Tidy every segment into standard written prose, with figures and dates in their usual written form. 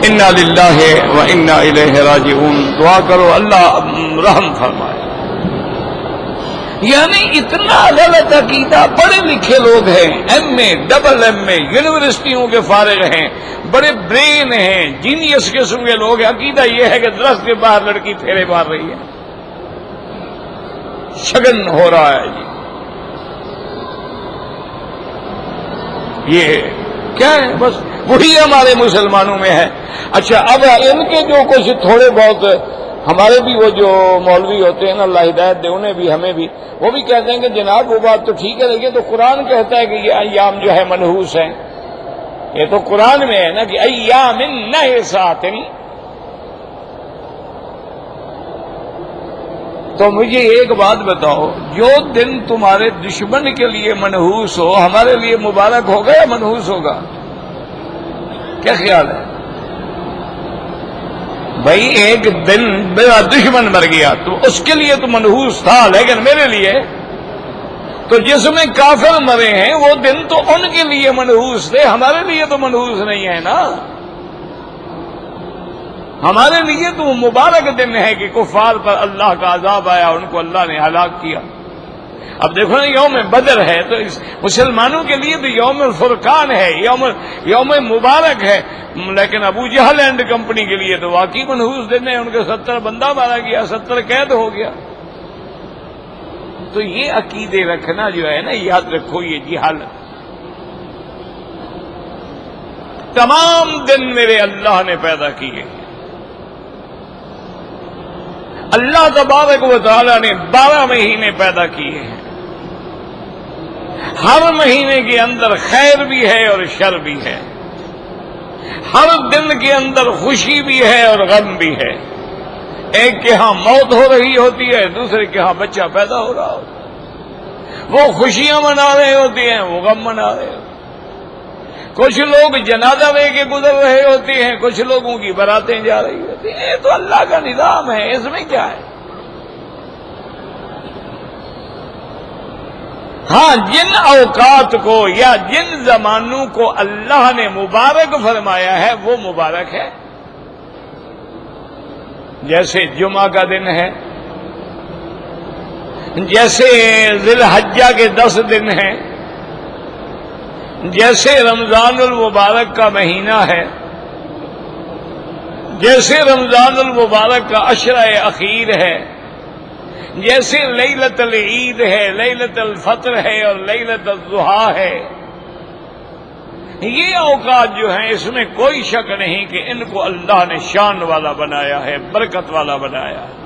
انا للہ و انا الیہ راجعون. دعا کرو اللہ رحم فرمائے. یعنی اتنا غلط عقیدہ. پڑھے لکھے لوگ ہیں، ایم اے ڈبل ایم اے یونیورسٹیوں کے فارغ ہیں، بڑے برین ہیں، جینیس قسم کے لوگ ہیں. عقیدہ یہ ہے کہ درخت کے باہر لڑکی پھیرے مار رہی ہے، شگن ہو رہا ہے. یہ کیا ہے؟ بس وہی ہمارے مسلمانوں میں ہے. اچھا اب ان کے جو کچھ تھوڑے بہت ہمارے بھی وہ جو مولوی ہوتے ہیں نا، اللہ ہدایت دے انہیں بھی ہمیں بھی، وہ بھی کہتے ہیں کہ جناب وہ بات تو ٹھیک ہے، لیکن تو قرآن کہتا ہے کہ یہ ایام جو ہے منحوس ہیں. یہ تو قرآن میں ہے نا کہ ایام نحسات. تو مجھے ایک بات بتاؤ، جو دن تمہارے دشمن کے لیے منحوس ہو ہمارے لیے مبارک ہوگا یا منحوس ہوگا؟ کیا خیال ہے بھائی؟ ایک دن میرا دشمن مر گیا تو اس کے لیے تو منحوس تھا، لیکن میرے لیے تو جس میں کافر مرے ہیں وہ دن تو ان کے لیے منحوس تھے، ہمارے لیے تو منحوس نہیں ہے نا. ہمارے لیے تو مبارک دن ہے کہ کفار پر اللہ کا عذاب آیا، ان کو اللہ نے ہلاک کیا. اب دیکھو نا، یوم بدر ہے تو اس مسلمانوں کے لیے تو یوم الفرقان ہے، یوم مبارک ہے. لیکن ابو جہل اینڈ کمپنی کے لیے تو واقعی منحوس دن ہے. ان کے 70 بندہ مارا گیا، 70 قید ہو گیا. تو یہ عقیدے رکھنا جو ہے نا، یاد رکھو یہ جہالت. تمام دن میرے اللہ نے پیدا کیے. اللہ تبارک و تعالی نے 12 مہینے پیدا کیے ہیں. ہر مہینے کے اندر خیر بھی ہے اور شر بھی ہے. ہر دن کے اندر خوشی بھی ہے اور غم بھی ہے. ایک کے ہاں موت ہو رہی ہوتی ہے، دوسرے کے ہاں بچہ پیدا ہو رہا ہوتا ہے. وہ خوشیاں منا رہے ہوتے ہیں، وہ غم منا رہے ہوتے ہیں. کچھ لوگ جنازہ لے کے گزر رہے ہوتے ہیں، کچھ لوگوں کی براتیں جا رہی ہوتی ہیں. یہ تو اللہ کا نظام ہے، اس میں کیا ہے؟ ہاں، جن اوقات کو یا جن زمانوں کو اللہ نے مبارک فرمایا ہے وہ مبارک ہے. جیسے جمعہ کا دن ہے، جیسے ذی الحجہ کے 10 دن ہیں، جیسے رمضان المبارک کا مہینہ ہے، جیسے رمضان المبارک کا عشرہ اخیر ہے، جیسے لیلۃ العید ہے، لیلۃ الفطر ہے اور لیلۃ الضحیٰ ہے. یہ اوقات جو ہیں اس میں کوئی شک نہیں کہ ان کو اللہ نے شان والا بنایا ہے، برکت والا بنایا ہے.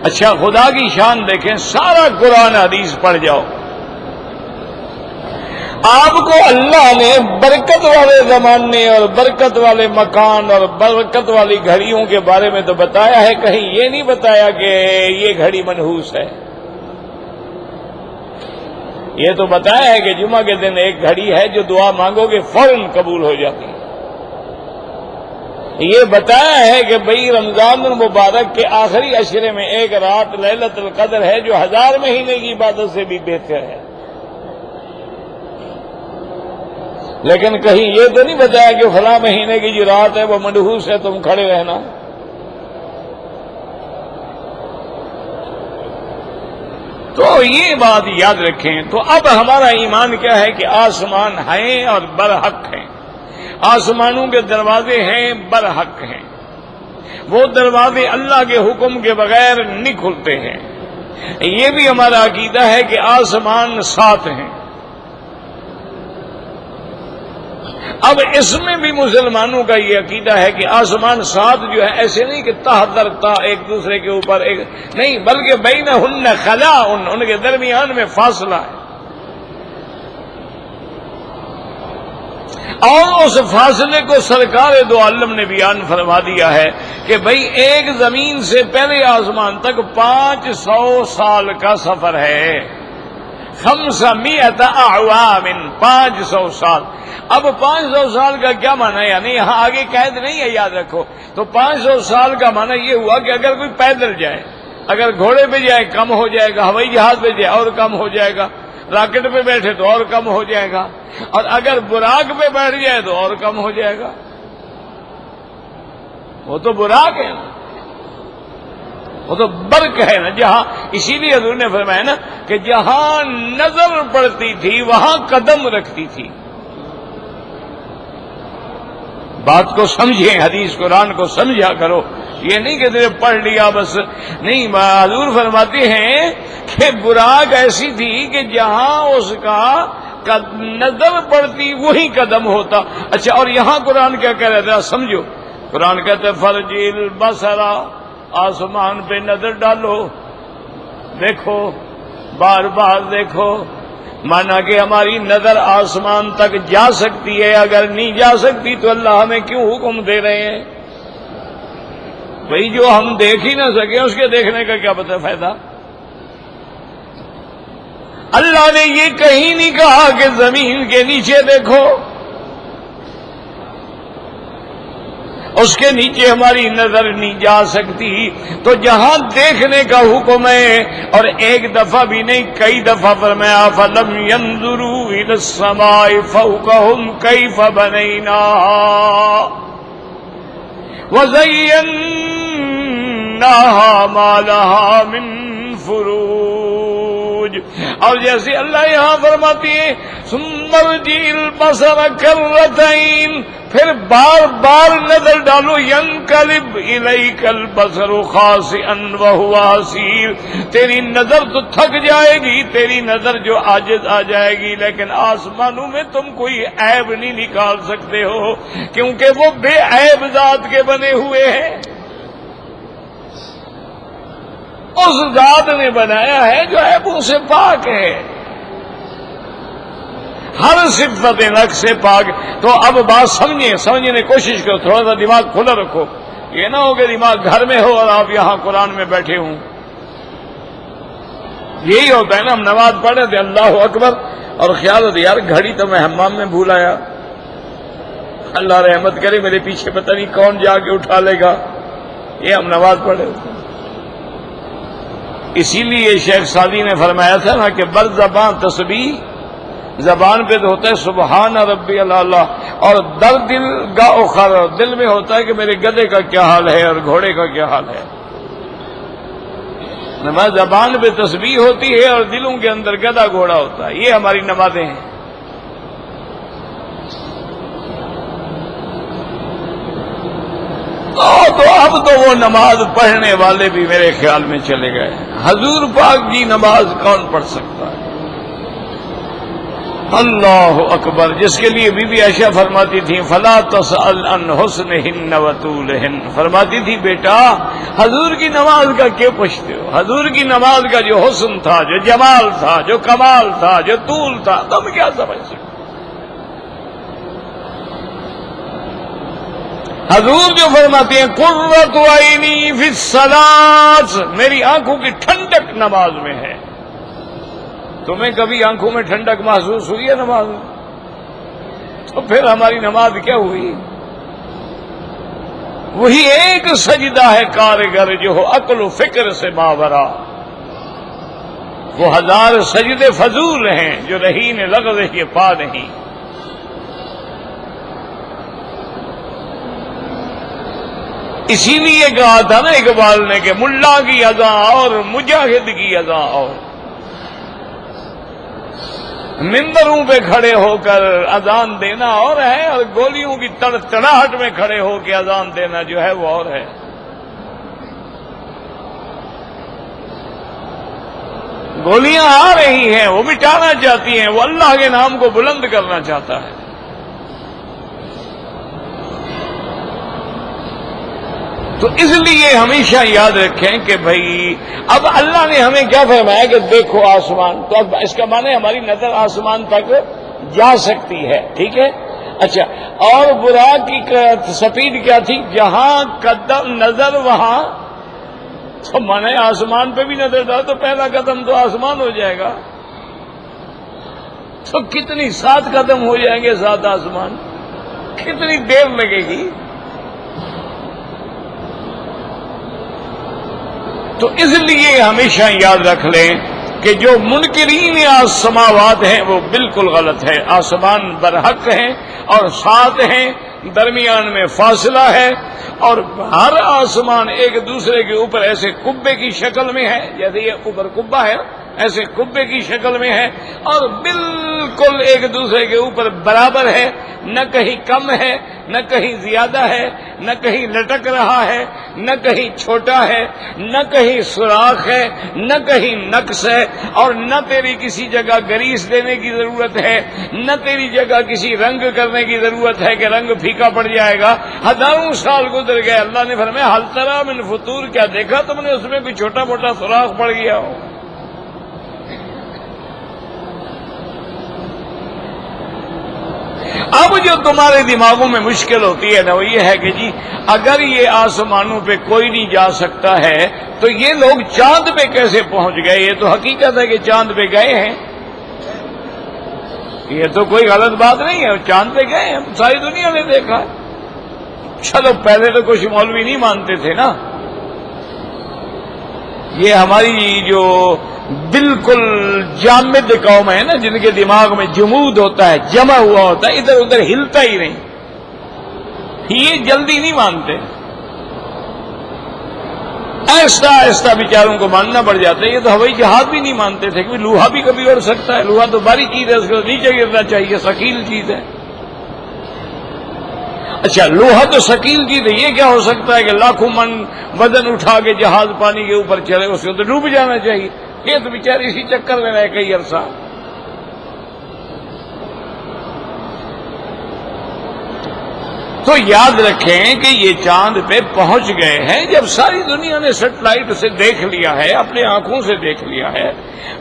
اچھا خدا کی شان دیکھیں، سارا قرآن حدیث پڑھ جاؤ، آپ کو اللہ نے برکت والے زمانے اور برکت والے مکان اور برکت والی گھڑیوں کے بارے میں تو بتایا ہے، کہیں یہ نہیں بتایا کہ یہ گھڑی منحوس ہے. یہ تو بتایا ہے کہ جمعہ کے دن ایک گھڑی ہے جو دعا مانگو گے فوراً قبول ہو جاتی ہے. یہ بتایا ہے کہ بھئی رمضان المبارک کے آخری عشرے میں ایک رات لیلۃ القدر ہے جو 1000 مہینے کی عبادت سے بھی بہتر ہے. لیکن کہیں یہ تو نہیں بتایا کہ فلاں مہینے کی جو رات ہے وہ منحوس ہے، تم کھڑے رہنا. تو یہ بات یاد رکھیں. تو اب ہمارا ایمان کیا ہے کہ آسمان ہیں اور برحق ہیں. آسمانوں کے دروازے ہیں، برحق ہیں. وہ دروازے اللہ کے حکم کے بغیر نہیں کھلتے ہیں. یہ بھی ہمارا عقیدہ ہے کہ آسمان 7 ہیں. اب اس میں بھی مسلمانوں کا یہ عقیدہ ہے کہ آسمان 7 جو ہے ایسے نہیں کہ تہ در تہ ایک دوسرے کے اوپر ایک نہیں، بلکہ بینہن خلاء، ان کے درمیان میں فاصلہ ہے. اور اس فاصلے کو سرکار دو عالم نے بیان فرما دیا ہے کہ بھئی ایک زمین سے پہلے آسمان تک 500 سال کا سفر ہے. 500 اعوام، 500 سال. اب 500 سال کا کیا معنی ہے؟ یعنی یہاں آگے قید نہیں ہے، یاد رکھو. تو 500 سال کا معنی یہ ہوا کہ اگر کوئی پیدل جائے، اگر گھوڑے پہ جائے کم ہو جائے گا، ہوائی جہاز پہ جائے اور کم ہو جائے گا. راکٹ پہ بیٹھے تو اور کم ہو جائے گا، اور اگر براق پہ بیٹھ جائے تو اور کم ہو جائے گا. وہ تو براق ہے نا، وہ تو برق ہے نا. جہاں اسی لیے حضور نے فرمایا نا کہ جہاں نظر پڑتی تھی وہاں قدم رکھتی تھی. بات کو سمجھیں، حدیث قرآن کو سمجھا کرو. یہ نہیں کہ تیرے پڑھ لیا بس نہیں. حضور فرماتے ہیں کہ براق ایسی تھی کہ جہاں اس کا نظر پڑتی وہی قدم ہوتا. اچھا، اور یہاں قرآن کیا کہہ رہا تھا سمجھو. قرآن کہتے فرجی البصر، آسمان پہ نظر ڈالو، دیکھو، بار بار دیکھو. مانا کہ ہماری نظر آسمان تک جا سکتی ہے، اگر نہیں جا سکتی تو اللہ ہمیں کیوں حکم دے رہے ہیں؟ بھئی جو ہم دیکھ ہی نہ سکے اس کے دیکھنے کا کیا پتہ فائدہ؟ اللہ نے یہ کہیں نہیں کہا کہ زمین کے نیچے دیکھو، اس کے نیچے ہماری نظر نہیں جا سکتی. تو جہاں دیکھنے کا حکم ہے، اور ایک دفعہ بھی نہیں کئی دفعہ فرمایا فَلَمْ يَنْظُرُوا إِلَى السَّمَاءِ فَوْقَهُمْ كَيْفَ بَنَيْنَاهَا وَزَيَّنَّاهَا مَا لَهَا مِنْ فُرُوجٍ. اور جیسے اللہ یہاں فرماتی ہے ثُمَّ ارْجِعِ الْبَصَرَ كَرَّتَيْنِ، پھر بار بار نظر ڈالو. يَنْقَلِبْ إِلَيْكَ الْبَصَرُ خَاسِئًا وَهُوَ حَسِيرٌ. تیری نظر تو تھک جائے گی، تیری نظر جو عاجز آ جائے گی، لیکن آسمانوں میں تم کوئی عیب نہیں نکال سکتے ہو، کیونکہ وہ بے عیب ذات کے بنے ہوئے ہیں. اس ذات نے بنایا ہے جو عیبوں سے پاک ہے، ہر صفت نقص سے پاک. تو اب بات سمجھنے کی کوشش کرو، تھوڑا سا دماغ کھلا رکھو. یہ نہ ہو کہ دماغ گھر میں ہو اور آپ یہاں قرآن میں بیٹھے ہوں. یہی ہوتا ہے نا، ہم نماز پڑھ رہے تھے اللہ اکبر اور خیال ہوتا یار گھڑی تو میں حمام میں بھول آیا، اللہ رحمت کرے میرے پیچھے پتہ نہیں کون جا کے اٹھا لے گا. یہ ہم نماز پڑھ رہے تھے. اسی لیے شیخ سعدی نے فرمایا تھا نا کہ بر زبان تسبیح، زبان پہ تو ہوتا ہے سبحان ربی اللہ، اور در دل گا اخر، دل میں ہوتا ہے کہ میرے گدھے کا کیا حال ہے اور گھوڑے کا کیا حال ہے. نماز زبان پہ تسبیح ہوتی ہے اور دلوں کے اندر گدھا گھوڑا ہوتا ہے. یہ ہماری نمازیں ہیں. تو اب تو وہ نماز پڑھنے والے بھی میرے خیال میں چلے گئے. حضور پاک کی نماز کون پڑھ سکتا ہے؟ اللہ اکبر. جس کے لیے بی بی عائشہ فرماتی تھی فلا تسأل عن حسنہن وطولہن، فرماتی تھی بیٹا حضور کی نماز کا کیوں پوچھتے ہو؟ حضور کی نماز کا جو حسن تھا، جو جمال تھا، جو کمال تھا، جو طول تھا، تم کیا سمجھ سکتے؟ حضور جو فرماتے ہیں قرۃ عینی فی الصلاۃ، میری آنکھوں کی ٹھنڈک نماز میں ہے. تمہیں کبھی آنکھوں میں ٹھنڈک محسوس ہوئی ہے نماز میں؟ تو پھر ہماری نماز کیا ہوئی؟ وہی ایک سجدہ ہے کارگر جو ہو عقل و فکر سے ماورا. وہ 1000 سجدے فضول ہیں جو رہی نے لگ رہی پا نہیں. اسی لیے کہا تھا نا اقبال نے کہ ملا کی اذان اور مجاہد کی اذان اور. ممبروں پہ کھڑے ہو کر اذان دینا اور ہے، اور گولیوں کی تڑاہٹ میں کھڑے ہو کے اذان دینا جو ہے وہ اور ہے. گولیاں آ رہی ہیں، وہ مٹانا چاہتی ہیں، وہ اللہ کے نام کو بلند کرنا چاہتا ہے. تو اس لیے ہمیشہ یاد رکھیں کہ بھائی اب اللہ نے ہمیں کیا فرمایا کہ دیکھو آسمان، تو اب اس کا معنی ہماری نظر آسمان تک جا سکتی ہے. ٹھیک ہے. اچھا، اور براق کی سپیڈ کیا تھی؟ جہاں قدم نظر وہاں، تو مانے آسمان پہ بھی نظر ڈال تو پہلا قدم تو آسمان ہو جائے گا. تو کتنی 7 قدم ہو جائیں گے 7 آسمان، کتنی دیر لگے گی؟ تو اس لیے ہمیشہ یاد رکھ لیں کہ جو منکرین السماوات ہیں وہ بالکل غلط ہے. آسمان برحق ہیں اور ساتھ ہیں، درمیان میں فاصلہ ہے، اور ہر آسمان ایک دوسرے کے اوپر ایسے کبے کی شکل میں ہے، جیسے یہ اوپر کبا ہے ایسے کبے کی شکل میں ہے، اور بالکل ایک دوسرے کے اوپر برابر ہے، نہ کہیں کم ہے نہ کہیں زیادہ ہے، نہ کہیں لٹک رہا ہے نہ کہیں چھوٹا ہے، نہ کہیں سوراخ ہے نہ کہیں نقص ہے، اور نہ تیری کسی جگہ گریس دینے کی ضرورت ہے، نہ تیری جگہ کسی رنگ کرنے کی ضرورت ہے کہ رنگ پھیکا پڑ جائے گا. ہزاروں سال گزر گئے، اللہ نے فرمایا حل تری من فطور، کیا دیکھا تم نے اس میں کوئی چھوٹا موٹا سوراخ پڑ گیا ہو؟ اب جو تمہارے دماغوں میں مشکل ہوتی ہے نا وہ یہ ہے کہ جی اگر یہ آسمانوں پہ کوئی نہیں جا سکتا ہے تو یہ لوگ چاند پہ کیسے پہنچ گئے؟ یہ تو حقیقت ہے کہ چاند پہ گئے ہیں، یہ تو کوئی غلط بات نہیں ہے، چاند پہ گئے ہیں، ساری دنیا نے دیکھا. چلو پہلے تو کچھ مولوی نہیں مانتے تھے نا، یہ ہماری جو بالکل جامد قوم ہے نا، جن کے دماغ میں جمود ہوتا ہے، جمع ہوا ہوتا ہے، ادھر ادھر ہلتا ہی نہیں، یہ جلدی نہیں مانتے، ایسا ایسا بیچاروں کو ماننا پڑ جاتا ہے. یہ تو ہوائی جہاز بھی نہیں مانتے تھے کہ لوہا بھی کبھی اڑ سکتا ہے، لوہا تو باری چیز ہے، اس کو نیچے گرنا چاہیے، ثقیل چیز ہے. اچھا لوہا تو ثقیل چیز ہے، یہ کیا ہو سکتا ہے کہ لاکھوں من وزن اٹھا کے جہاز پانی کے اوپر چلے، اس کو تو ڈوب جانا چاہیے. یہ تو بیچارے اسی چکر میں رہے کئی عرصہ. تو یاد رکھیں کہ یہ چاند پہ پہنچ گئے ہیں جب ساری دنیا نے سیٹلائٹ سے دیکھ لیا ہے، اپنے آنکھوں سے دیکھ لیا ہے،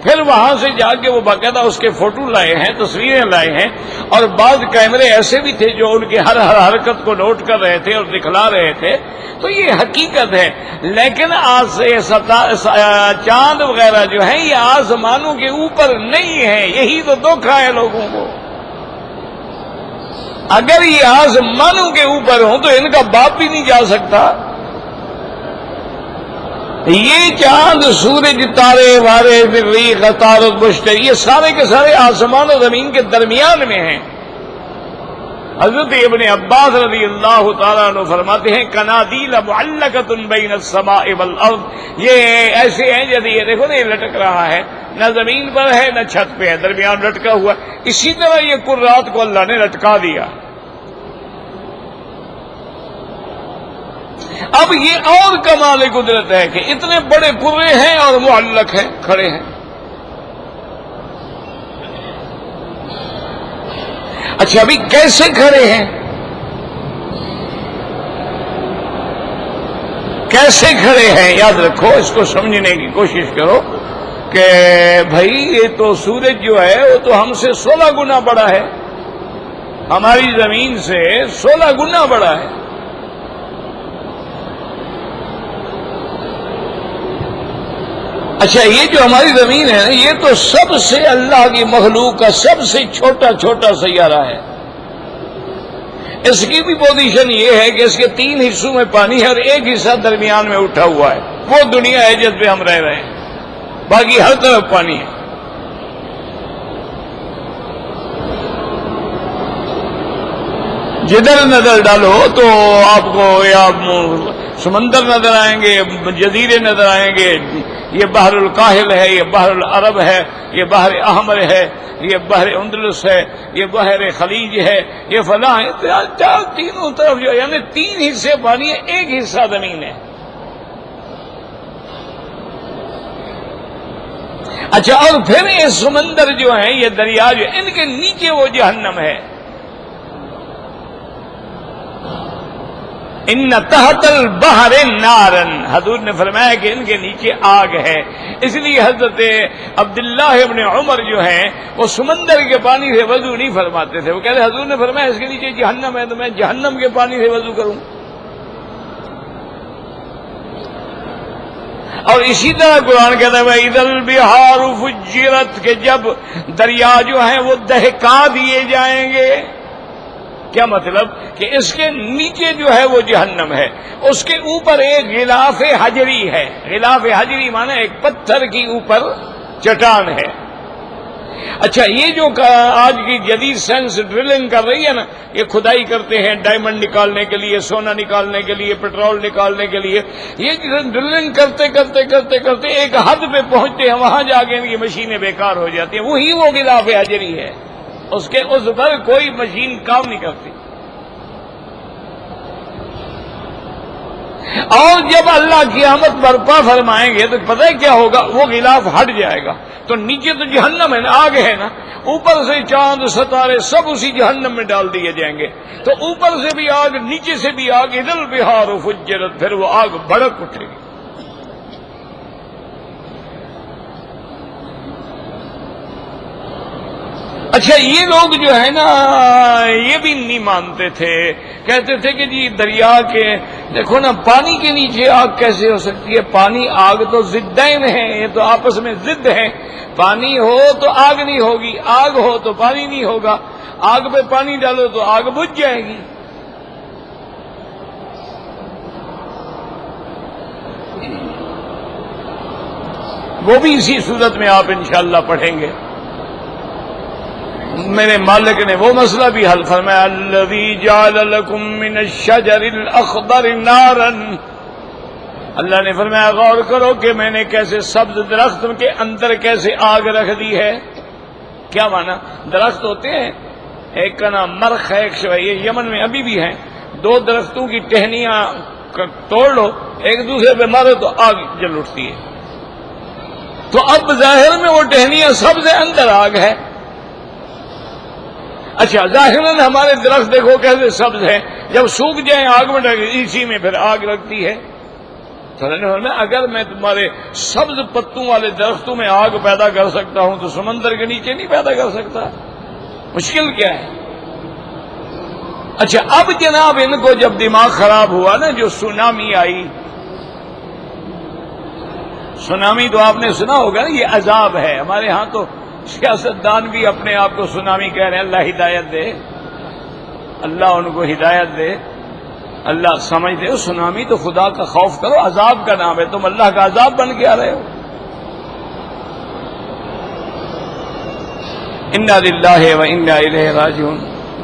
پھر وہاں سے جا کے وہ باقاعدہ اس کے فوٹو لائے ہیں، تصویریں لائے ہیں، اور بعض کیمرے ایسے بھی تھے جو ان کی ہر حرکت کو نوٹ کر رہے تھے اور دکھلا رہے تھے. تو یہ حقیقت ہے. لیکن آج سے چاند وغیرہ جو ہیں یہ آسمانوں کے اوپر نہیں ہے، یہی تو دھوکہ ہے لوگوں کو. اگر یہ آسمانوں کے اوپر ہوں تو ان کا باپ بھی نہیں جا سکتا. یہ چاند، سورج، تارے وارے، مریخ، عطارد، مشتری، یہ سارے کے سارے آسمان و زمین کے درمیان میں ہیں. حضرت ابن عباس رضی اللہ تعالیٰ عنہ فرماتے ہیں قنادیل معلقۃ بین السماء والارض، یہ ایسے ہیں جیسے یہ دیکھو نا یہ لٹک رہا ہے، نہ زمین پر ہے نہ چھت پہ ہے، درمیان لٹکا ہوا. اسی طرح یہ کرات کو اللہ نے لٹکا دیا. اب یہ اور کمال قدرت ہے کہ اتنے بڑے کرے ہیں اور معلق ہیں، کھڑے ہیں. اچھا ابھی کیسے کھڑے ہیں؟ کیسے کھڑے ہیں یاد رکھو، اس کو سمجھنے کی کوشش کرو کہ بھائی یہ تو سورج جو ہے وہ تو ہم سے 16 گنا بڑا ہے، ہماری زمین سے 16 گنا بڑا ہے. اچھا یہ جو ہماری زمین ہے یہ تو سب سے اللہ کی مخلوق کا سب سے چھوٹا چھوٹا سیارہ ہے. اس کی بھی پوزیشن یہ ہے کہ اس کے 3 حصوں میں پانی ہے اور ایک حصہ درمیان میں اٹھا ہوا ہے. وہ دنیا ہے جس پہ ہم رہ رہے ہیں، باقی ہر طرف پانی ہے. جدھر نظر ڈالو تو آپ کو یا سمندر نظر آئیں گے، جزیرے نظر آئیں گے. یہ بحر الکاہل ہے، یہ بحر العرب ہے، یہ بحر احمر ہے، یہ بحر اندلس ہے، یہ بحر خلیج ہے، یہ فلاں ہے. تینوں طرف جو یعنی 3 حصے پانی ہے، ایک حصہ زمین ہے. اچھا اور پھر یہ سمندر جو ہیں، یہ دریا جو ان کے نیچے وہ جہنم ہے. ان تحت البحر نارن، حضور نے فرمایا کہ ان کے نیچے آگ ہے. اس لیے حضرت عبداللہ ابن عمر جو ہیں وہ سمندر کے پانی سے وضو نہیں فرماتے تھے. وہ کہتے حضور نے فرمایا اس کے نیچے جہنم ہے تو میں جہنم کے پانی سے وضو کروں. اور اسی طرح قرآن کہتا ہے اذا البحار فجرت، کہ جب دریا جو ہیں وہ دہکا دیے جائیں گے. کیا مطلب کہ اس کے نیچے جو ہے وہ جہنم ہے، اس کے اوپر ایک غلاف حجری ہے. غلاف حجری مانے ایک پتھر کے اوپر چٹان ہے۔ اچھا یہ جو آج کی جدید سائنس ڈرلنگ کر رہی ہے نا، یہ کھدائی کرتے ہیں ڈائمنڈ نکالنے کے لیے، سونا نکالنے کے لیے، پیٹرول نکالنے کے لیے، یہ ڈرلنگ کرتے کرتے کرتے کرتے ایک حد پہ پہنچتے ہیں، وہاں جا کے یہ مشینیں بیکار ہو جاتی ہیں۔ وہی وہ غلاف حجری ہے، اس پر کوئی مشین کام نہیں کرتی۔ اور جب اللہ قیامت برپا فرمائیں گے تو پتہ ہے کیا ہوگا؟ وہ غلاف ہٹ جائے گا، تو نیچے تو جہنم ہے نا، آگ ہے نا، اوپر سے چاند ستارے سب اسی جہنم میں ڈال دیے جائیں گے، تو اوپر سے بھی آگ، نیچے سے بھی آگ، اذا البحار فجرت، پھر وہ آگ بھڑک اٹھے گی۔ اچھا یہ لوگ جو ہے نا یہ بھی نہیں مانتے تھے، کہتے تھے کہ جی دریا کے دیکھو نا پانی کے نیچے آگ کیسے ہو سکتی ہے؟ پانی آگ تو ضدین ہیں، یہ تو آپس میں ضد ہیں، پانی ہو تو آگ نہیں ہوگی، آگ ہو تو پانی نہیں ہوگا، آگ پہ پانی ڈالو تو آگ بجھ جائے گی۔ وہ بھی اسی صورت میں آپ انشاءاللہ پڑھیں گے۔ میرے مالک نے وہ مسئلہ بھی حل فرمایا، الذی جعل لکم من الشجر الاخضر نارا، اللہ نے فرمایا غور کرو کہ میں نے کیسے سبز درخت کے اندر کیسے آگ رکھ دی ہے۔ کیا مانا؟ درخت ہوتے ہیں، ایک کا نام مرخ ہے، ایک یہ یمن میں ابھی بھی ہیں، دو درختوں کی ٹہنیاں توڑ لو، ایک دوسرے پہ مارو تو آگ جل اٹھتی ہے۔ تو اب ظاہر میں وہ ٹہنیاں سبز اندر آگ ہے۔ اچھا ظاہراً ہمارے درخت دیکھو کیسے سبز ہیں، جب سوکھ جائیں آگ میں ڈال اسی میں پھر آگ لگتی ہے۔ تو اگر میں تمہارے سبز پتوں والے درختوں میں آگ پیدا کر سکتا ہوں تو سمندر کے نیچے نہیں پیدا کر سکتا؟ مشکل کیا ہے؟ اچھا اب جناب ان کو جب دماغ خراب ہوا نا، جو سونامی آئی، سونامی تو آپ نے سنا ہوگا نا، یہ عذاب ہے۔ ہمارے ہاں تو سیاست دان بھی اپنے آپ کو سونامی کہہ رہے ہیں، اللہ ہدایت دے، اللہ ان کو ہدایت دے، اللہ سمجھتے ہو سونامی تو خدا کا خوف کرو، عذاب کا نام ہے، تم اللہ کا عذاب بن کے آ رہے ہو۔ انا للہ و انا الیہ راجعون۔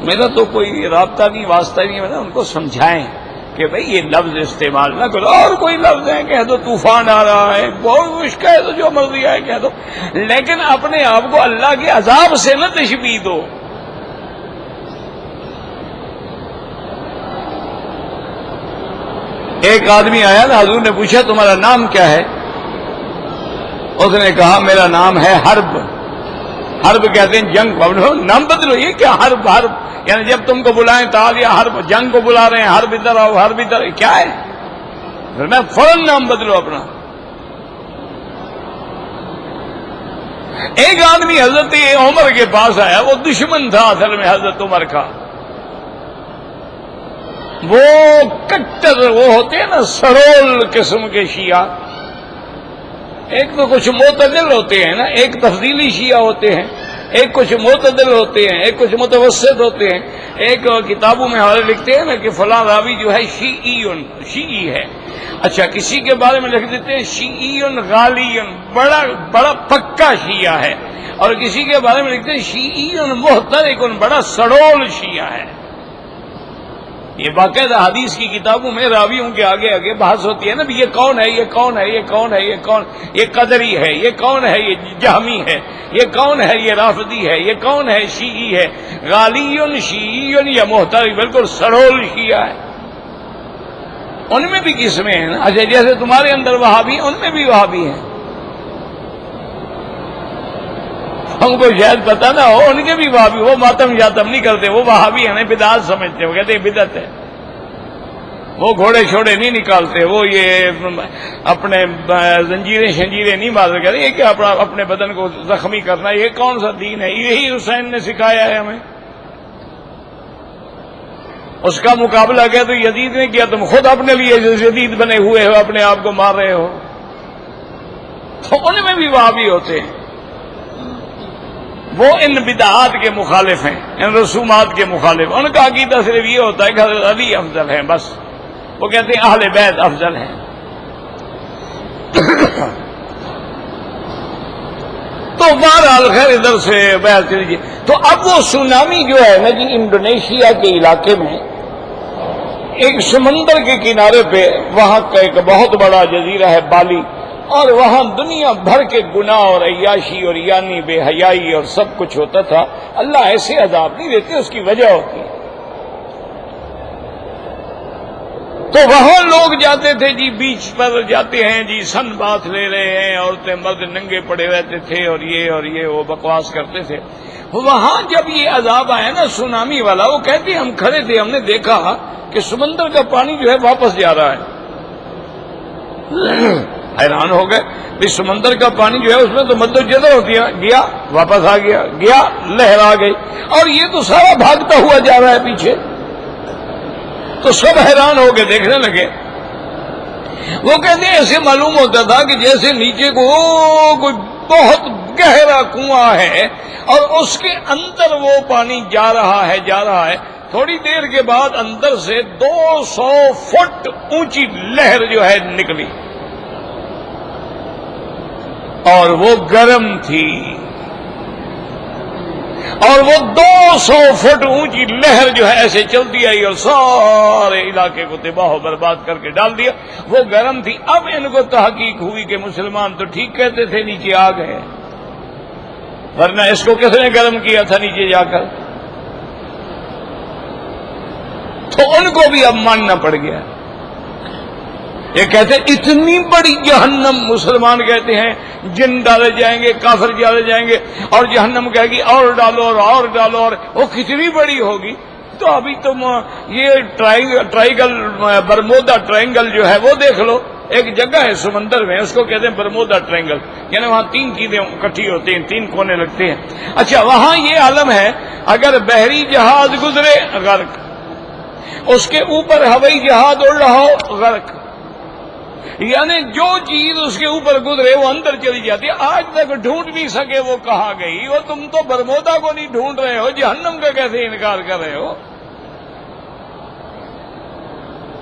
میرا تو کوئی رابطہ نہیں، واسطہ نہیں، میں ان کو سمجھائیں کہ بھئی یہ لفظ استعمال نہ کرو، اور کوئی لفظ ہے کہہ دو، طوفان آ رہا ہے، بہت مشکل ہے تو جو مرضی آئے کہہ دو، لیکن اپنے آپ کو اللہ کے عذاب سے نہ تشبیہ دو۔ ایک آدمی آیا نا، حضور نے پوچھا تمہارا نام کیا ہے؟ اس نے کہا میرا نام ہے حرب۔ حرب کہتے ہیں جنگ، نام بدلو، یہ کیا حرب؟ حرب یعنی جب تم کو بلائیں تعال یا حرب، جنگ کو بلا رہے ہیں، حرب ادھر آؤ، حرب ادھر، کیا ہے؟ پھر میں فوراً نام بدلو اپنا۔ ایک آدمی حضرت عمر کے پاس آیا، وہ دشمن تھا اصل میں حضرت عمر کا، وہ کٹر وہ ہوتے ہیں نا سرول قسم کے شیعہ، ایک تو کچھ معتدل ہوتے ہیں نا، ایک تفضیلی شیعہ ہوتے ہیں، ایک کچھ معتدل ہوتے ہیں، ایک کچھ متوسط ہوتے ہیں۔ ایک کتابوں میں ہمارے لکھتے ہیں نا کہ فلاں راوی جو ہے شیعی ہے، اچھا کسی کے بارے میں لکھ دیتے ہیں شیعی غالی، بڑا پکا شیعہ ہے، اور کسی کے بارے میں لکھتے ہیں شیعی محترق، بڑا سڑول شیعہ ہے۔ یہ باقاعدہ حدیث کی کتابوں میں راویوں کے آگے آگے بحث ہوتی ہے نا، یہ کون ہے، یہ کون ہے، یہ کون ہے، یہ کون، یہ قدری ہے، یہ کون ہے، یہ جہمی ہے، یہ کون ہے، یہ رافضی ہے، یہ کون ہے، شیعی ہے، غالی شیعی یا محترق، بالکل سڑول شیعہ ہے۔ ان میں بھی قسمیں ہیں نا، اچھا جیسے تمہارے اندر وہابی، ان میں بھی وہابی ہیں، ہم کو شاید پتہ نہ ہو، ان کے بھی وہابی، وہ ماتم شاتم نہیں کرتے، وہ وہابی ہیں، بدعت سمجھتے، وہ کہتے ہیں بدعت ہے، وہ گھوڑے چھوڑے نہیں نکالتے، وہ یہ اپنے زنجیریں شنجیریں نہیں مار کرتے، یہ کیا اپنے بدن کو زخمی کرنا، یہ کون سا دین ہے؟ یہی حسین نے سکھایا ہے ہمیں۔ اس کا مقابلہ کیا تو یزید نے کیا، تم خود اپنے لیے یزید بنے ہوئے ہو، اپنے آپ کو مار رہے ہو۔ تو ان میں بھی وہابی ہوتے ہیں، وہ ان بدعات کے مخالف ہیں، ان رسومات کے مخالف، ان کا عقیدہ صرف یہ ہوتا ہے کہ حضرت علی افضل ہیں، بس وہ کہتے ہیں اہل بیت افضل ہیں۔ تو بہرحال خیر ادھر سے بہر چلیے. تو اب وہ سونامی جو ہے نا جی انڈونیشیا کے علاقے میں ایک سمندر کے کنارے پہ وہاں کا ایک بہت بڑا جزیرہ ہے بالی، اور وہاں دنیا بھر کے گناہ اور عیاشی اور یعنی بے حیائی اور سب کچھ ہوتا تھا. اللہ ایسے عذاب نہیں دیتے، اس کی وجہ ہوتی ہے. تو وہاں لوگ جاتے تھے جی، بیچ پر جاتے ہیں جی، سن باتھ لے رہے ہیں، عورتیں مرد ننگے پڑے رہتے تھے اور یہ وہ بکواس کرتے تھے. وہاں جب یہ عذاب آیا نا سونامی والا، وہ کہتے ہم کھڑے تھے، ہم نے دیکھا کہ سمندر کا پانی جو ہے واپس جا رہا ہے. حیران ہو گئے بھی سمندر کا پانی جو ہے اس میں تو مدد جدر ہوتی ہے، گیا واپس آ گیا، گیا لہر آ گئی، اور یہ تو سارا بھاگتا ہوا جا رہا ہے پیچھے. تو سب حیران ہو کے دیکھنے لگے. وہ کہتے ہیں ایسے معلوم ہوتا تھا کہ جیسے نیچے کو کوئی بہت گہرا کنواں ہے اور اس کے اندر وہ پانی جا رہا ہے. تھوڑی دیر کے بعد اندر سے 200 فٹ اونچی لہر جو ہے نکلی، اور وہ گرم تھی، اور وہ 200 فٹ اونچی لہر جو ہے ایسے چلتی آئی اور سارے علاقے کو تباہ و برباد کر کے ڈال دیا. وہ گرم تھی. اب ان کو تحقیق ہوئی کہ مسلمان تو ٹھیک کہتے تھے نیچے آ گئے، ورنہ اس کو کس نے گرم کیا تھا نیچے جا کر؟ تو ان کو بھی اب ماننا پڑ گیا. یہ کہتے ہیں اتنی بڑی جہنم، مسلمان کہتے ہیں جن ڈالے جائیں گے، کافر ڈالے جائیں گے، اور جہنم کہے گی اور ڈالو اور ڈالو، اور وہ کتنی بڑی ہوگی. تو ابھی تم یہ ٹرائنگل برمودا ٹرائنگل جو ہے وہ دیکھ لو. ایک جگہ ہے سمندر میں، اس کو کہتے ہیں برمودا ٹرائنگل، یعنی وہاں 3 چیزیں اکٹھی ہوتی ہیں، 3 کونے لگتے ہیں. اچھا وہاں یہ عالم ہے، اگر بحری جہاز گزرے غرق، اس کے اوپر ہوائی جہاز اڑ رہا ہو غرق، یعنی جو چیز اس کے اوپر گزرے وہ اندر چلی جاتی ہے. آج تک ڈھونڈ نہیں سکے وہ کہاں گئی. اور تم تو برمودا کو نہیں ڈھونڈ رہے ہو، جہنم کا کیسے انکار کر رہے ہو؟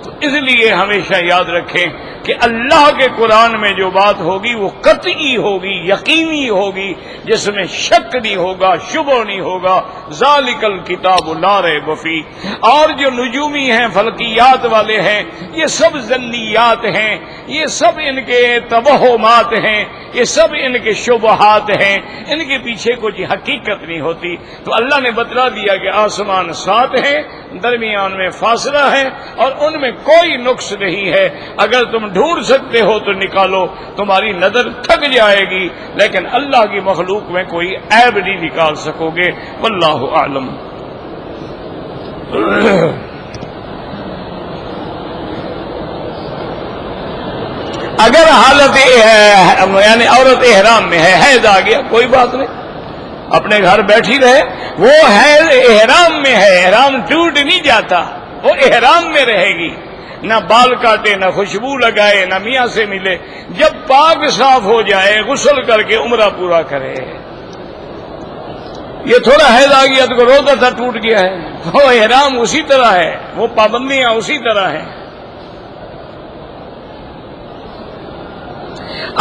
تو اس لیے ہمیشہ یاد رکھیں کہ اللہ کے قرآن میں جو بات ہوگی وہ قطعی ہوگی، یقینی ہوگی، جس میں شک نہیں ہوگا، شبہ نہیں ہوگا. ذالک الکتاب لا ریب فیہ. اور جو نجومی ہیں، فلکیات والے ہیں، یہ سب ظنیات ہیں، یہ سب ان کے توہمات ہیں، یہ سب ان کے شبہات ہیں، ان کے پیچھے کوئی حقیقت نہیں ہوتی. تو اللہ نے بتلا دیا کہ آسمان 7 ہیں، درمیان میں فاصلہ ہے، اور ان میں کوئی نقص نہیں ہے. اگر تم ڈھونڈ سکتے ہو تو نکالو، تمہاری نظر تھک جائے گی، لیکن اللہ کی مخلوق میں کوئی عیب نہیں نکال سکو گے. واللہ اعلم. اگر حالت یعنی عورت احرام میں ہے، حیض آ گیا، کوئی بات نہیں، اپنے گھر بیٹھی رہے. وہ حیض احرام میں ہے، احرام ٹوٹ نہیں جاتا، وہ احرام میں رہے گی. نہ بال کاٹے، نہ خوشبو لگائے، نہ میاں سے ملے. جب پاک صاف ہو جائے غسل کر کے عمرہ پورا کرے. یہ تھوڑا حیض آ گیا تو روزہ تھا ٹوٹ گیا ہے، وہ احرام اسی طرح ہے، وہ پابندیاں اسی طرح ہیں.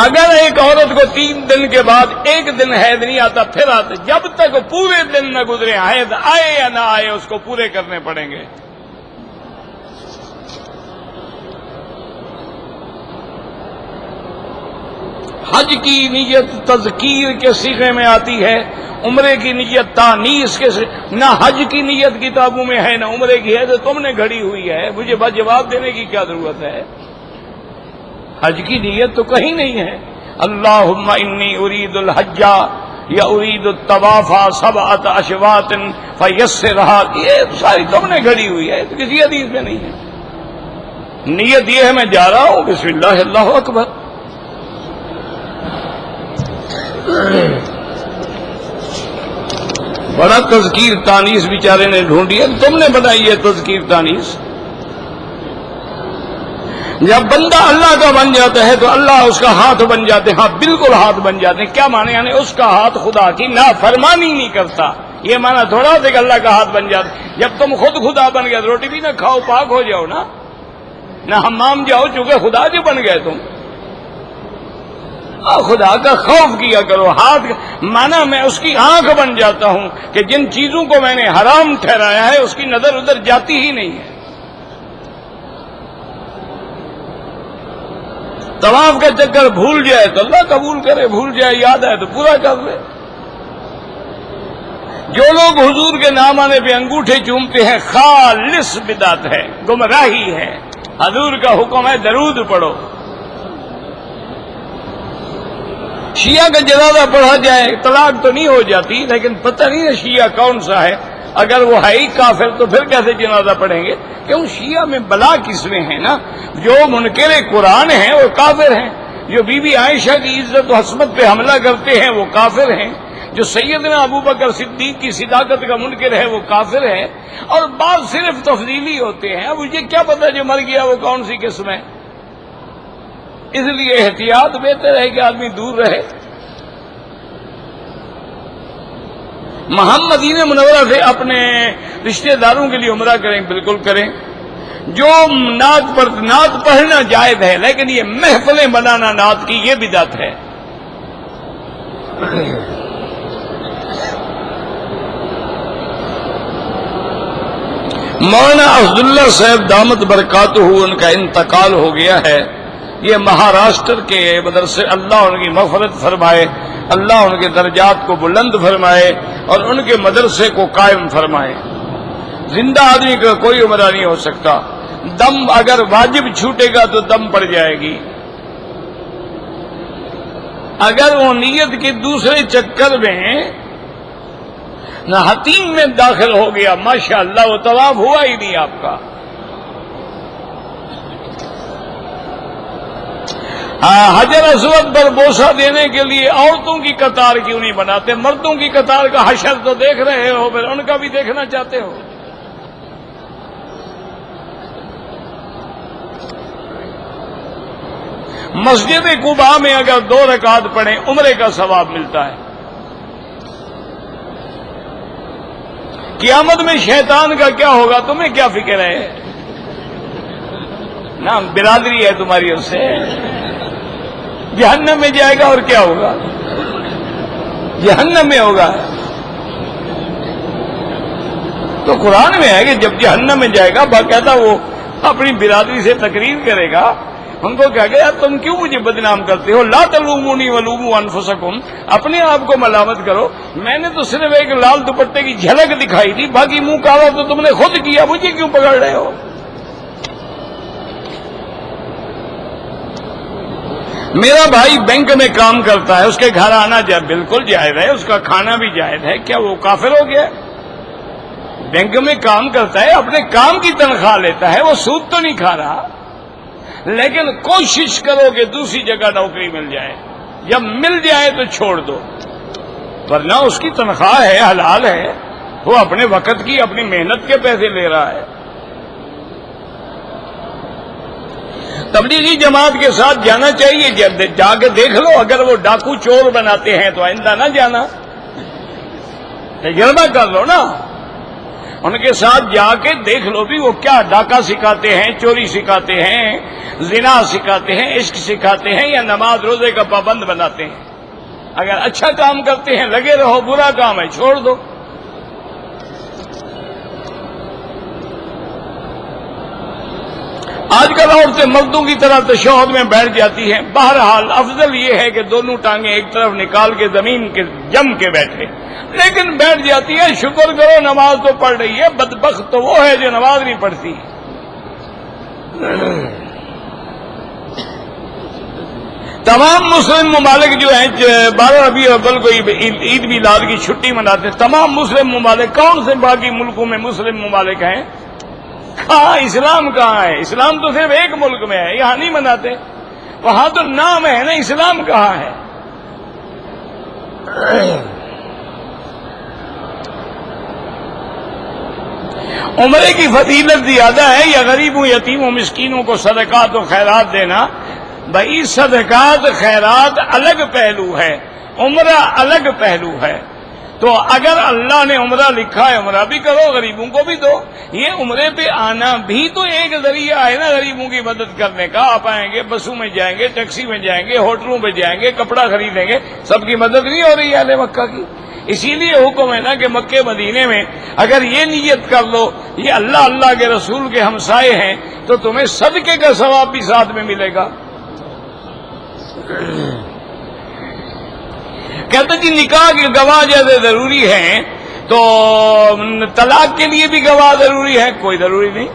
اگر ایک عورت کو 3 دن کے بعد 1 دن حیض نہیں آتا پھر آتا، جب تک پورے دن نہ گزرے، حیض آئے یا نہ آئے، اس کو پورے کرنے پڑیں گے. حج کی نیت تذکیر کے صیغے میں آتی ہے، عمرے کی نیت تانیث کے نہ حج کی نیت کتابوں میں ہے نہ عمرے کی ہے. تو تم نے گھڑی ہوئی ہے، مجھے بس جواب دینے کی کیا ضرورت ہے؟ حج کی نیت تو کہیں نہیں ہے. اللہم انی ارید الحج یا ارید الطواف 7 اشواط فیسرھا، یہ ساری تم نے گھڑی ہوئی ہے، تو کسی حدیث میں نہیں ہے. نیت یہ ہے میں جا رہا ہوں، بسم اللہ اللہ اکبر. بڑا تذکیر تانیث بیچارے نے ڈھونڈی ہے، تم نے بنائی ہے تذکیر تانیث. جب بندہ اللہ کا بن جاتا ہے تو اللہ اس کا ہاتھ بن جاتے ہیں. ہاں بالکل ہاتھ بن جاتے ہیں. کیا معنی؟ یعنی اس کا ہاتھ خدا کی نافرمانی نہیں کرتا. یہ معنی تھوڑا ہوتا کہ اللہ کا ہاتھ بن جاتا. جب تم خود خدا بن گئے، روٹی بھی نہ کھاؤ، پاک ہو جاؤ نا، نہ حمام جاؤ، چونکہ خدا جو بن گئے تم. خدا کا خوف کیا کرو. ہاتھ مانا میں اس کی آنکھ بن جاتا ہوں کہ جن چیزوں کو میں نے حرام ٹھہرایا ہے اس کی نظر ادھر جاتی ہی نہیں ہے. طواف کا چکر بھول جائے تو اللہ قبول کرے، بھول جائے یاد آئے تو پورا کر لے. جو لوگ حضور کے نام آنے پہ انگوٹھے چومتے ہیں خالص بدعت ہے، گمراہی ہے. حضور کا حکم ہے درود پڑھو. شیعہ کا جنازہ پڑھا جائے طلاق تو نہیں ہو جاتی، لیکن پتہ نہیں ہے شیعہ کون سا ہے. اگر وہ ہے ہی کافر تو پھر کیسے جنازہ پڑھیں گے؟ کیوں؟ شیعہ میں بلا کس میں ہے نا. جو منکر قرآن ہیں وہ کافر ہیں، جو بی بی عائشہ کی عزت و حسمت پہ حملہ کرتے ہیں وہ کافر ہیں، جو سیدنا ابو بکر صدیق کی صداقت کا منکر ہے وہ کافر ہے. اور بعض صرف تفضیلی ہوتے ہیں. اب مجھے کیا پتا جو مر گیا وہ کون سی قسم ہے. اس لیے احتیاط بہتر ہے کہ آدمی دور رہے. مدینہ منورہ سے اپنے رشتہ داروں کے لیے عمرہ کریں، بالکل کریں. جو نعت پڑھنا جائز ہے، لیکن یہ محفلیں بنانا نعت کی یہ بدعت ہے. مولانا عبداللہ صاحب دامت برکاتہ ان کا انتقال ہو گیا ہے. یہ مہاراشٹر کے مدرسے، اللہ ان کی مغفرت فرمائے، اللہ ان کے درجات کو بلند فرمائے اور ان کے مدرسے کو قائم فرمائے. زندہ آدمی کا کوئی عمرہ نہیں ہو سکتا. دم اگر واجب چھوٹے گا تو دم پڑ جائے گی. اگر وہ نیت کے دوسرے چکر میں نہ حتیم میں داخل ہو گیا، ماشاءاللہ وہ طواف ہوا ہی نہیں آپ کا. حجر اسود پر بوسہ دینے کے لیے عورتوں کی قطار کیوں نہیں بناتے؟ مردوں کی قطار کا حشر تو دیکھ رہے ہو، پھر ان کا بھی دیکھنا چاہتے ہو. مسجد قباء میں اگر 2 رکعت پڑھیں عمرے کا ثواب ملتا ہے. قیامت میں شیطان کا کیا ہوگا تمہیں کیا فکر ہے؟ نا برادری ہے تمہاری، اس سے جہنم میں جائے گا. اور کیا ہوگا؟ جہنم میں ہوگا. تو قرآن میں ہے کہ جب جہنم میں جائے گا باقاعدہ وہ اپنی برادری سے تقریر کرے گا. ان کو کہا گیا تم کیوں مجھے بدنام کرتے ہو؟ لا تلومونی ولوموا انفسکم، اپنے آپ کو ملامت کرو. میں نے تو صرف ایک لال دوپٹے کی جھلک دکھائی تھی، باقی منہ کالا تو تم نے خود کیا، مجھے کیوں پکڑ رہے ہو؟ میرا بھائی بینک میں کام کرتا ہے، اس کے گھر آنا بالکل جائز ہے، اس کا کھانا بھی جائز ہے. کیا وہ کافر ہو گیا؟ بینک میں کام کرتا ہے، اپنے کام کی تنخواہ لیتا ہے، وہ سود تو نہیں کھا رہا. لیکن کوشش کرو کہ دوسری جگہ نوکری مل جائے. جب مل جائے تو چھوڑ دو، ورنہ اس کی تنخواہ ہے، حلال ہے، وہ اپنے وقت کی اپنی محنت کے پیسے لے رہا ہے. تبلیغی جماعت کے ساتھ جانا چاہیے. جا کے دیکھ لو، اگر وہ ڈاکو چور بناتے ہیں تو آئندہ نہ جانا، تجربہ کر لو نا. ان کے ساتھ جا کے دیکھ لو بھی وہ کیا ڈاکہ سکھاتے ہیں، چوری سکھاتے ہیں، زنا سکھاتے ہیں، عشق سکھاتے ہیں، یا نماز روزے کا پابند بناتے ہیں. اگر اچھا کام کرتے ہیں لگے رہو، برا کام ہے چھوڑ دو. آج کل عورتیں مردوں کی طرح تشہد میں بیٹھ جاتی ہیں. بہرحال افضل یہ ہے کہ دونوں ٹانگیں ایک طرف نکال کے زمین کے جم کے بیٹھے، لیکن بیٹھ جاتی ہے. شکر کرو نماز تو پڑھ رہی ہے. بدبخت تو وہ ہے جو نماز نہیں پڑھتی. تمام مسلم ممالک جو ہیں 12 ربیع الاول کو عید میلاد کی چھٹی مناتے ہیں. تمام مسلم ممالک، کون سے باقی ملکوں میں مسلم ممالک ہیں؟ کہاں اسلام کہاں ہے؟ اسلام تو صرف ایک ملک میں ہے، یہاں نہیں مناتے. وہاں تو نام ہے نا، اسلام کہاں ہے؟ عمرے کی فضیلت زیادہ ہے یا غریبوں یتیموں مسکینوں کو صدقات و خیرات دینا؟ بھائی صدقات خیرات الگ پہلو ہے، عمرہ الگ پہلو ہے. تو اگر اللہ نے عمرہ لکھا ہے عمرہ بھی کرو، غریبوں کو بھی دو. یہ عمرے پہ آنا بھی تو ایک ذریعہ ہے نا غریبوں کی مدد کرنے کا. آپ آئیں گے، بسوں میں جائیں گے، ٹیکسی میں جائیں گے، ہوٹلوں میں جائیں گے، کپڑا خریدیں گے، سب کی مدد نہیں ہو رہی ہے اہل مکہ کی. اسی لیے حکم ہے نا کہ مکے مدینے میں اگر یہ نیت کر لو یہ اللہ کے رسول کے ہمسائے ہیں تو تمہیں صدقے کا ثواب بھی ساتھ میں ملے گا. کہتے کہ نکاح کے گواہ جیسے ضروری ہیں تو طلاق کے لیے بھی گواہ ضروری ہے؟ کوئی ضروری نہیں.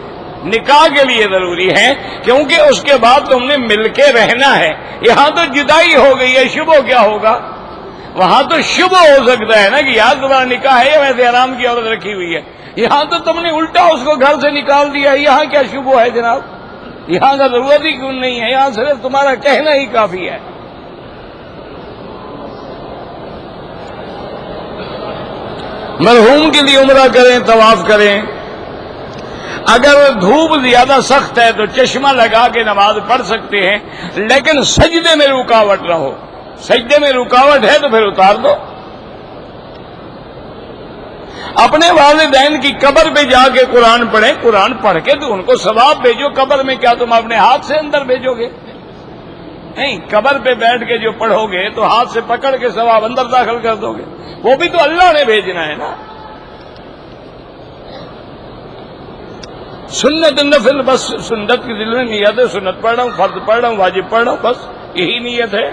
نکاح کے لیے ضروری ہے کیونکہ اس کے بعد تم نے مل کے رہنا ہے. یہاں تو جدائی ہو گئی ہے، شبہ کیا ہوگا؟ وہاں تو شبہ ہو سکتا ہے نا کہ یار تمہارا نکاح ہے یا ویسے حرام کی عورت رکھی ہوئی ہے. یہاں تو تم نے الٹا اس کو گھر سے نکال دیا. یہاں کیا شبہ ہے جناب؟ یہاں کا ضرورت ہی کیوں نہیں ہے، یہاں صرف تمہارا کہنا ہی کافی ہے. مرحوم کے لیے عمرہ کریں، طواف کریں. اگر دھوپ زیادہ سخت ہے تو چشمہ لگا کے نماز پڑھ سکتے ہیں، لیکن سجدے میں رکاوٹ نہ ہو. سجدے میں رکاوٹ ہے تو پھر اتار دو. اپنے والدین کی قبر پہ جا کے قرآن پڑھیں. قرآن پڑھ کے تو ان کو ثواب بھیجو. قبر میں کیا تم اپنے ہاتھ سے اندر بھیجو گے؟ نہیں، قبر پہ بیٹھ کے جو پڑھو گے تو ہاتھ سے پکڑ کے ثواب اندر داخل کر دو گے. وہ بھی تو اللہ نے بھیجنا ہے نا. سنت نفل، بس سنت کی دل میں نیت ہے، سنت پڑھ رہا ہوں، فرض پڑھ رہا ہوں، واجب پڑھ رہا ہوں، بس یہی نیت ہے.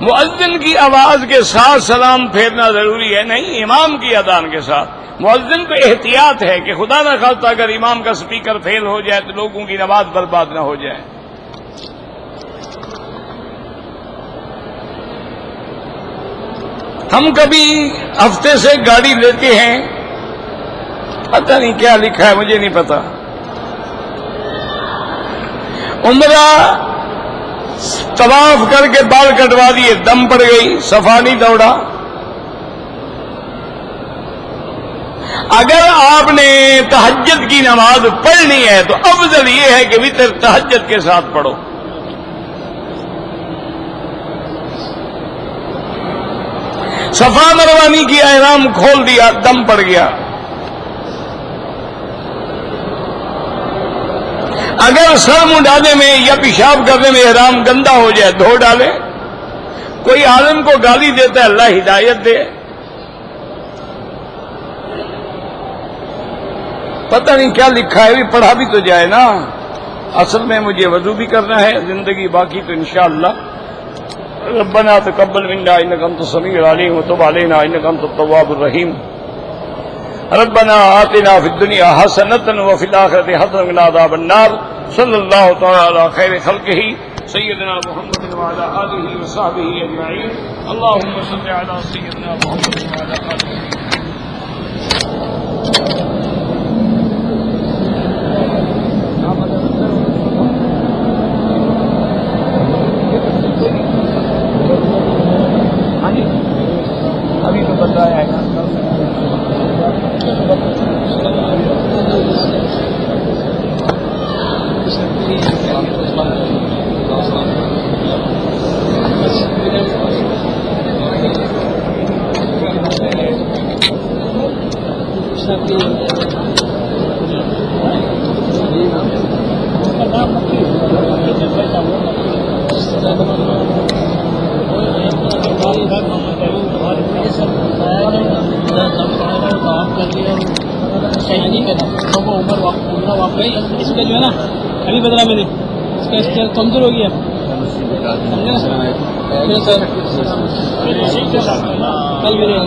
مؤذن کی آواز کے ساتھ سلام پھیرنا ضروری ہے؟ نہیں، امام کی اذان کے ساتھ. مؤذن کو احتیاط ہے کہ خدا نہ خواستہ اگر امام کا سپیکر فیل ہو جائے تو لوگوں کی نماز برباد نہ ہو جائے. ہم کبھی ہفتے سے گاڑی لیتے ہیں، پتہ نہیں کیا لکھا ہے، مجھے نہیں پتا. عمرہ طواف کر کے بال کٹوا دیے، دم پڑ گئی، صفا نہیں دوڑا. اگر آپ نے تہجد کی نماز پڑھنی ہے تو افضل یہ ہے کہ وتر تہجد کے ساتھ پڑھو. صفا مروا نہیں کیا، احرام کھول دیا، دم پڑ گیا. اگر سر منڈانے میں یا پیشاب کرنے میں احرام گندا ہو جائے دھو ڈالے. کوئی عالم کو گالی دیتا ہے، اللہ ہدایت دے. پتہ نہیں کیا لکھا ہے، بھی پڑھا بھی تو جائے نا. اصل میں مجھے وضو بھی کرنا ہے، زندگی باقی تو انشاءاللہ. ربنا تقبل منا انك انت السميع العليم وتب علينا انك انت التواب الرحيم. ربنا آتنا في الدنيا حسنة وفي الآخرة حسنة وقنا عذاب النار. صلی اللہ تعالی علی خیر خلقہ سیدنا محمد وعلى آلہ وصحبہ اجمعین. اللهم صل علی سیدنا محمد وعلى آلہ. ابھی تو بتایا ہے اس کا جو ہے نا ابھی بدلا میں نے اس کا کمزور ہو گیا کل میرے